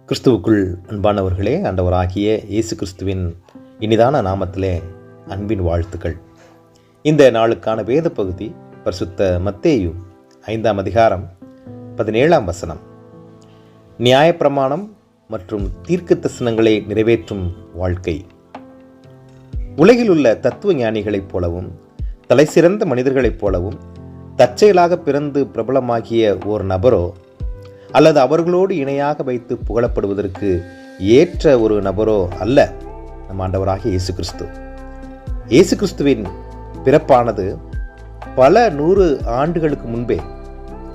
கிறிஸ்துவுக்குள் அன்பானவர்களே, ஆண்டவராகிய இயேசு கிறிஸ்துவின் இனிதான நாமத்திலே அன்பின் வாழ்த்துக்கள். இந்த நாளுக்கான வேத பகுதி பரிசுத்த மத்தேயு 5ஆம் அதிகாரம் 17ஆம் வசனம். நியாயப்பிரமாணம் மற்றும் தீர்க்கதரிசனங்களை நிறைவேற்றும் வாழ்க்கை. உலகில் உள்ள தத்துவ ஞானிகளைப் போலவும் தலைசிறந்த மனிதர்களைப் போலவும் தற்செயலாக பிறந்து பிரபலமாகிய ஒரு நபரோ அல்லது அவர்களோடு இணையாக வைத்து புகழப்படுவதற்கு ஏற்ற ஒரு நபரோ அல்ல நம் ஆண்டவராகிய இயேசு கிறிஸ்து. இயேசு கிறிஸ்துவின் பிறப்பானது பல 100 ஆண்டுகளுக்கு முன்பே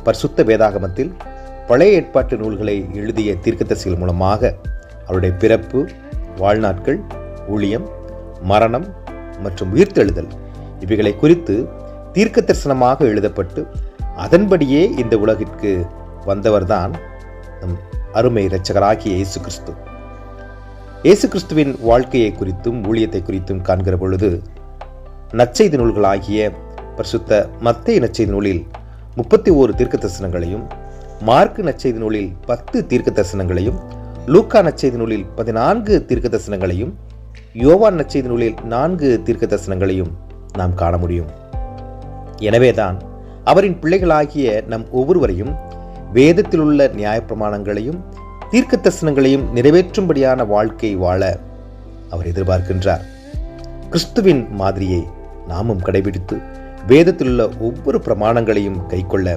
பரிசுத்த வேதாகமத்தில் பழைய ஏற்பாட்டு நூல்களை எழுதிய தீர்க்கதரிசிகள் மூலமாக அவருடைய பிறப்பு, வாழ்நாட்கள், ஊழியம், மரணம் மற்றும் உயிர்த்தெழுதல் இவைகளை குறித்து தீர்க்க தரிசனமாக எழுதப்பட்டு அதன்படியே இந்த உலகிற்கு வந்தவர்தான் நம் அருமை இரட்சகராகிய இயேசு கிறிஸ்து. இயேசு கிறிஸ்துவின் வாழ்க்கையை குறித்தும் ஊழியத்தை குறித்தும் காண்கிற பொழுது நற்செய்தி நூல்களாகிய பரிசுத்த மத்தேயு நற்செய்தி நூலில் 31 தீர்க்க தரிசனங்களையும், மார்க்கு நற்செய்தி நூலில் 10 தீர்க்க தரிசனங்களையும், லூக்கா நற்செய்தி நூலில் 14 தீர்க்க தரிசனங்களையும், யோவான் நற்செய்தி நூலில் 4 தீர்க்க தரிசனங்களையும் நாம் காண முடியும். எனவேதான் அவரின் பிள்ளைகளாகிய நம் ஒவ்வொருவரையும் வேதத்தில் உள்ள நியாயப்பிரமாணங்களையும் தீர்க்க தரிசனங்களையும் நிறைவேற்றும்படியான வாழ்க்கை வாழ அவர் எதிர்பார்க்கின்றார். கிறிஸ்துவின் மாதிரியை நாமும் கடைபிடித்து வேதத்தில் உள்ள ஒவ்வொரு பிரமாணங்களையும் கைக்கொள்ள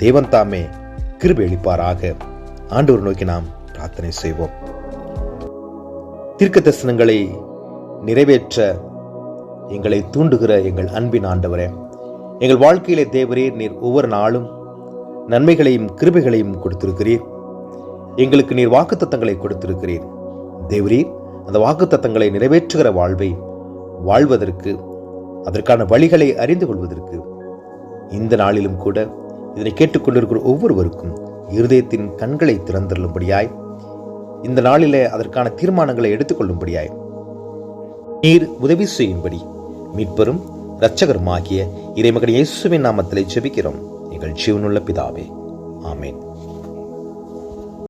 தேவன் தாமே கிருபை அளிப்பாராக. ஆண்டவர் நோக்கி நாம் பிரார்த்தனை செய்வோம். தீர்க்க தரிசனங்களை நிறைவேற்ற எங்களை தூண்டுகிற எங்கள் அன்பின் ஆண்டவரே, எங்கள் வாழ்க்கையிலே தேவரீர் நீர் ஒவ்வொரு நாளும் நன்மைகளையும் கிருபைகளையும் கொடுத்திருக்கிறீர். எங்களுக்கு நீர் வாக்குத்தத்தங்களை கொடுத்திருக்கிறீர். தேவரீர் அந்த வாக்குத்தத்தங்களை நிறைவேற்றுகிற வாழ்வை வாழ்வதற்கு, அதற்கான வழிகளை அறிந்து கொள்வதற்கு இந்த நாளிலும் கூட இதனை கேட்டுக்கொண்டிருக்கிற ஒவ்வொருவருக்கும் இருதயத்தின் கண்களை திறந்தருளும்படியாய், இந்த நாளிலே அதற்கான தீர்மானங்களை எடுத்துக்கொள்ளும்படியாய் நீர் உதவி செய்யும்படி மீட்பரும் இரட்சகருமாகிய இறைமகன் இயேசுவின் நாமத்திலே ஜெபிக்கிறோம் எங்கள் ஜீவனுள்ள பிதாவே. ஆமென்.